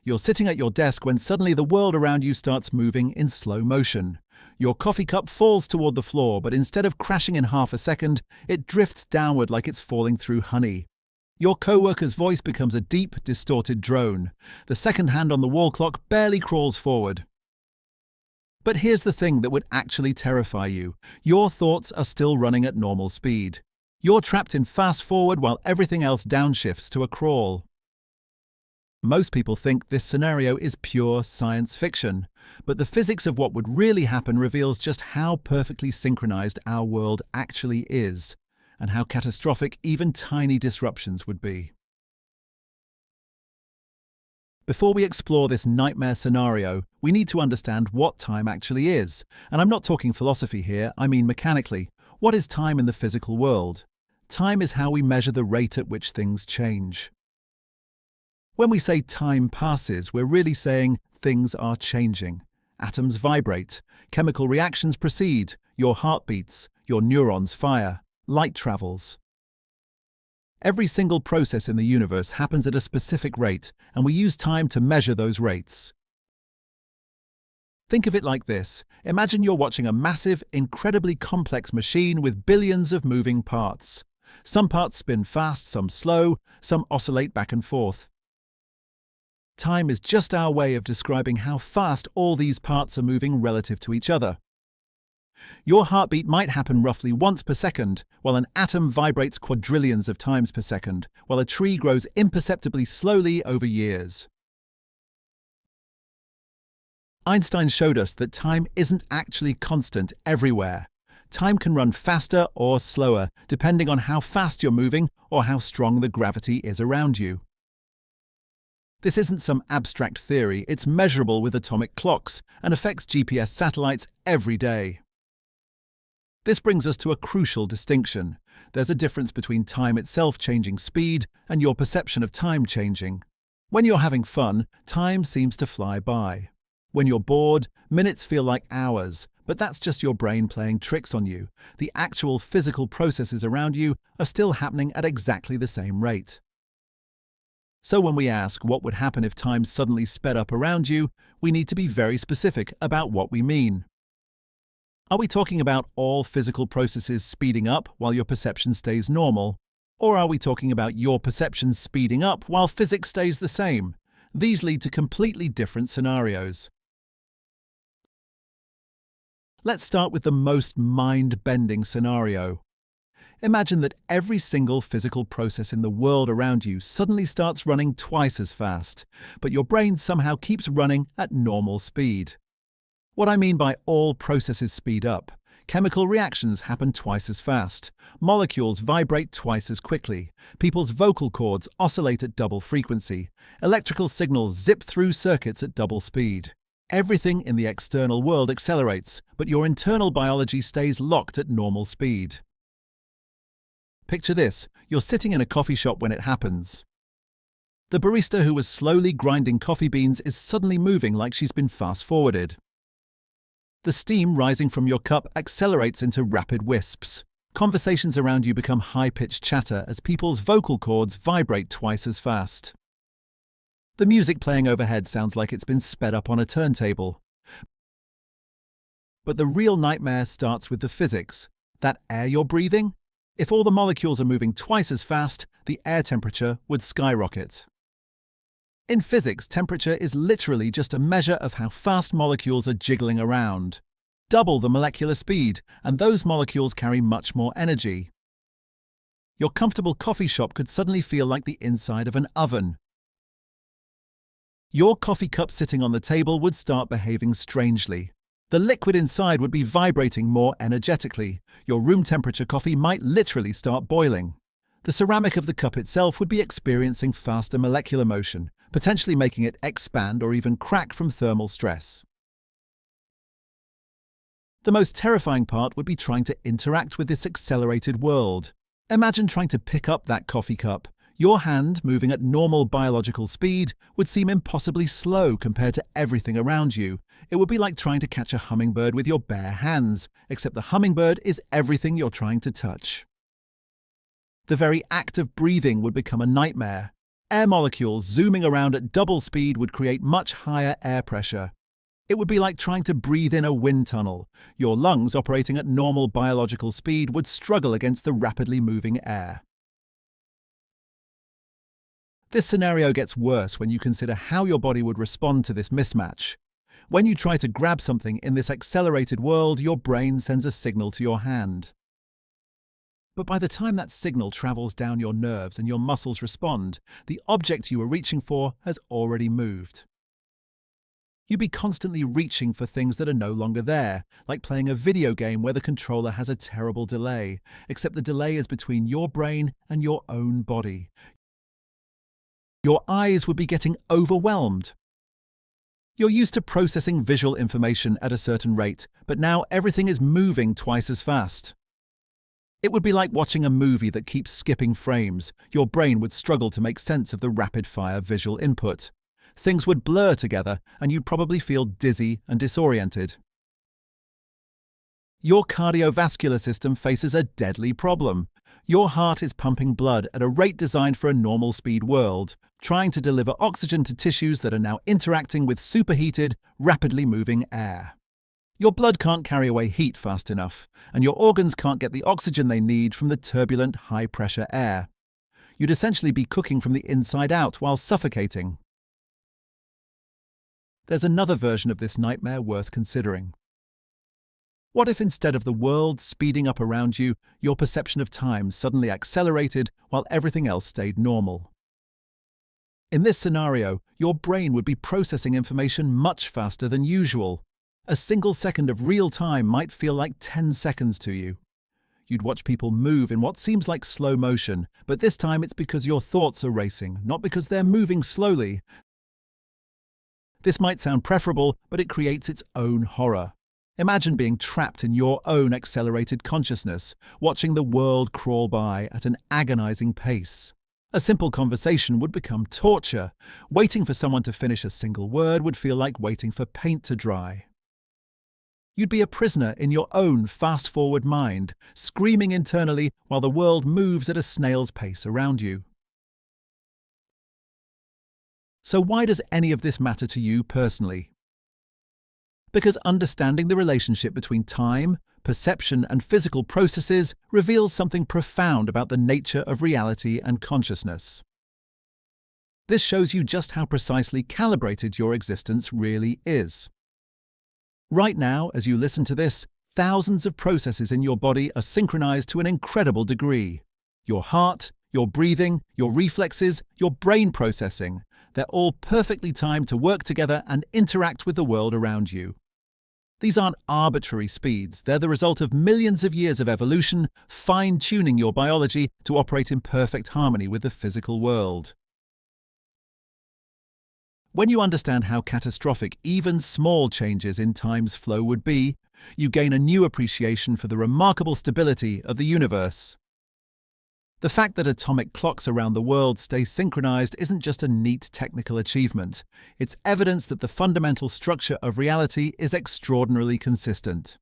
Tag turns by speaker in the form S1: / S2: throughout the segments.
S1: You're sitting at your desk when suddenly the world around you starts moving in slow motion. Your coffee cup falls toward the floor, but instead of crashing in half a second, it drifts downward like it's falling through honey. Your coworker's voice becomes a deep, distorted drone. The second hand on the wall clock barely crawls forward. But here's the thing that would actually terrify you. Your thoughts are still running at normal speed. You're trapped in fast forward while everything else downshifts to a crawl. Most people think this scenario is pure science fiction, but the physics of what would really happen reveals just how perfectly synchronized our world actually is, and how catastrophic even tiny disruptions would be. Before we explore this nightmare scenario, we need to understand what time actually is. And I'm not talking philosophy here, I mean mechanically. What is time in the physical world? Time is how we measure the rate at which things change. When we say time passes, we're really saying things are changing. Atoms vibrate, chemical reactions proceed, your heart beats, your neurons fire, light travels. Every single process in the universe happens at a specific rate, and we use time to measure those rates. Think of it like this. Imagine you're watching a massive, incredibly complex machine with billions of moving parts. Some parts spin fast, some slow, some oscillate back and forth. Time is just our way of describing how fast all these parts are moving relative to each other. Your heartbeat might happen roughly once per second, while an atom vibrates quadrillions of times per second, while a tree grows imperceptibly slowly over years. Einstein showed us that time isn't actually constant everywhere. Time can run faster or slower, depending on how fast you're moving or how strong the gravity is around you. This isn't some abstract theory, it's measurable with atomic clocks and affects GPS satellites every day. This brings us to a crucial distinction. There's a difference between time itself changing speed and your perception of time changing. When you're having fun, time seems to fly by. When you're bored, minutes feel like hours, but that's just your brain playing tricks on you. The actual physical processes around you are still happening at exactly the same rate. So when we ask what would happen if time suddenly sped up around you, we need to be very specific about what we mean. Are we talking about all physical processes speeding up while your perception stays normal? Or are we talking about your perception speeding up while physics stays the same? These lead to completely different scenarios. Let's start with the most mind-bending scenario. Imagine that every single physical process in the world around you suddenly starts running twice as fast, but your brain somehow keeps running at normal speed. What I mean by all processes speed up, chemical reactions happen twice as fast, molecules vibrate twice as quickly, people's vocal cords oscillate at double frequency, electrical signals zip through circuits at double speed. Everything in the external world accelerates, but your internal biology stays locked at normal speed. Picture this, you're sitting in a coffee shop when it happens. The barista who was slowly grinding coffee beans is suddenly moving like she's been fast-forwarded. The steam rising from your cup accelerates into rapid wisps. Conversations around you become high-pitched chatter as people's vocal cords vibrate twice as fast. The music playing overhead sounds like it's been sped up on a turntable. But the real nightmare starts with the physics. That air you're breathing? If all the molecules are moving twice as fast, the air temperature would skyrocket. In physics, temperature is literally just a measure of how fast molecules are jiggling around. Double the molecular speed, and those molecules carry much more energy. Your comfortable coffee shop could suddenly feel like the inside of an oven. Your coffee cup sitting on the table would start behaving strangely. The liquid inside would be vibrating more energetically. Your room temperature coffee might literally start boiling. The ceramic of the cup itself would be experiencing faster molecular motion, potentially making it expand or even crack from thermal stress. The most terrifying part would be trying to interact with this accelerated world. Imagine trying to pick up that coffee cup. Your hand, moving at normal biological speed, would seem impossibly slow compared to everything around you. It would be like trying to catch a hummingbird with your bare hands, except the hummingbird is everything you're trying to touch. The very act of breathing would become a nightmare. Air molecules zooming around at double speed would create much higher air pressure. It would be like trying to breathe in a wind tunnel. Your lungs operating at normal biological speed would struggle against the rapidly moving air. This scenario gets worse when you consider how your body would respond to this mismatch. When you try to grab something in this accelerated world, your brain sends a signal to your hand. But by the time that signal travels down your nerves and your muscles respond, the object you were reaching for has already moved. You'd be constantly reaching for things that are no longer there, like playing a video game where the controller has a terrible delay, except the delay is between your brain and your own body. Your eyes would be getting overwhelmed. You're used to processing visual information at a certain rate, but now everything is moving twice as fast. It would be like watching a movie that keeps skipping frames. Your brain would struggle to make sense of the rapid-fire visual input. Things would blur together, and you'd probably feel dizzy and disoriented. Your cardiovascular system faces a deadly problem. Your heart is pumping blood at a rate designed for a normal speed world, trying to deliver oxygen to tissues that are now interacting with superheated, rapidly moving air. Your blood can't carry away heat fast enough, and your organs can't get the oxygen they need from the turbulent, high-pressure air. You'd essentially be cooking from the inside out while suffocating. There's another version of this nightmare worth considering. What if instead of the world speeding up around you, your perception of time suddenly accelerated while everything else stayed normal? In this scenario, your brain would be processing information much faster than usual. A single second of real time might feel like 10 seconds to you. You'd watch people move in what seems like slow motion, but this time it's because your thoughts are racing, not because they're moving slowly. This might sound preferable, but it creates its own horror. Imagine being trapped in your own accelerated consciousness, watching the world crawl by at an agonizing pace. A simple conversation would become torture. Waiting for someone to finish a single word would feel like waiting for paint to dry. You'd be a prisoner in your own fast-forward mind, screaming internally while the world moves at a snail's pace around you. So why does any of this matter to you personally? Because understanding the relationship between time, perception, and physical processes reveals something profound about the nature of reality and consciousness. This shows you just how precisely calibrated your existence really is. Right now, as you listen to this, thousands of processes in your body are synchronized to an incredible degree. Your heart, your breathing, your reflexes, your brain processing, they're all perfectly timed to work together and interact with the world around you. These aren't arbitrary speeds, they're the result of millions of years of evolution, fine-tuning your biology to operate in perfect harmony with the physical world. When you understand how catastrophic even small changes in time's flow would be, you gain a new appreciation for the remarkable stability of the universe. The fact that atomic clocks around the world stay synchronized isn't just a neat technical achievement. It's evidence that the fundamental structure of reality is extraordinarily consistent.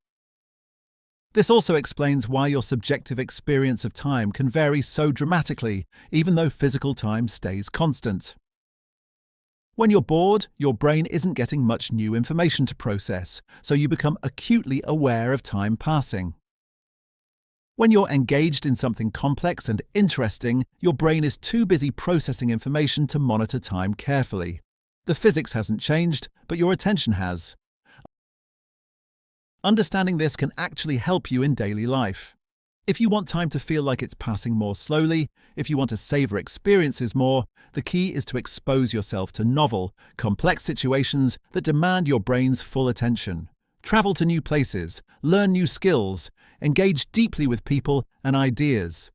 S1: This also explains why your subjective experience of time can vary so dramatically, even though physical time stays constant. When you're bored, your brain isn't getting much new information to process, so you become acutely aware of time passing. When you're engaged in something complex and interesting, your brain is too busy processing information to monitor time carefully. The physics hasn't changed, but your attention has. Understanding this can actually help you in daily life. If you want time to feel like it's passing more slowly, if you want to savor experiences more, the key is to expose yourself to novel, complex situations that demand your brain's full attention. Travel to new places, learn new skills, engage deeply with people and ideas.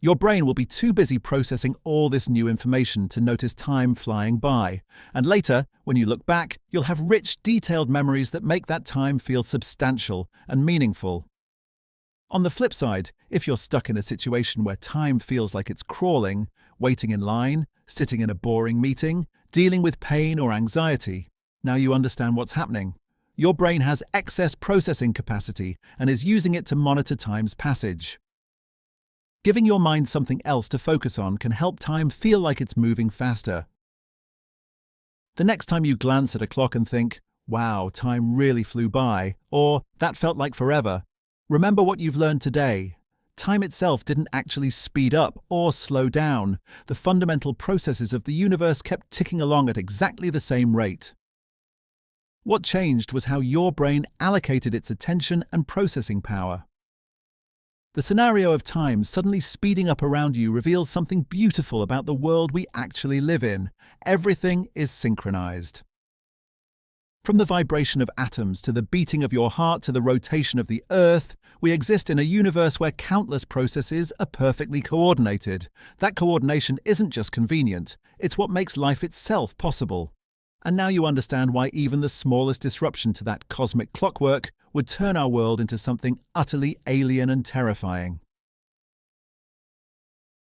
S1: Your brain will be too busy processing all this new information to notice time flying by, and later, when you look back, you'll have rich, detailed memories that make that time feel substantial and meaningful. On the flip side, if you're stuck in a situation where time feels like it's crawling, waiting in line, sitting in a boring meeting, dealing with pain or anxiety, now you understand what's happening. Your brain has excess processing capacity and is using it to monitor time's passage. Giving your mind something else to focus on can help time feel like it's moving faster. The next time you glance at a clock and think, "Wow, time really flew by," or "That felt like forever," remember what you've learned today. Time itself didn't actually speed up or slow down. The fundamental processes of the universe kept ticking along at exactly the same rate. What changed was how your brain allocated its attention and processing power. The scenario of time suddenly speeding up around you reveals something beautiful about the world we actually live in. Everything is synchronized. From the vibration of atoms to the beating of your heart to the rotation of the Earth, we exist in a universe where countless processes are perfectly coordinated. That coordination isn't just convenient, it's what makes life itself possible. And now you understand why even the smallest disruption to that cosmic clockwork would turn our world into something utterly alien and terrifying.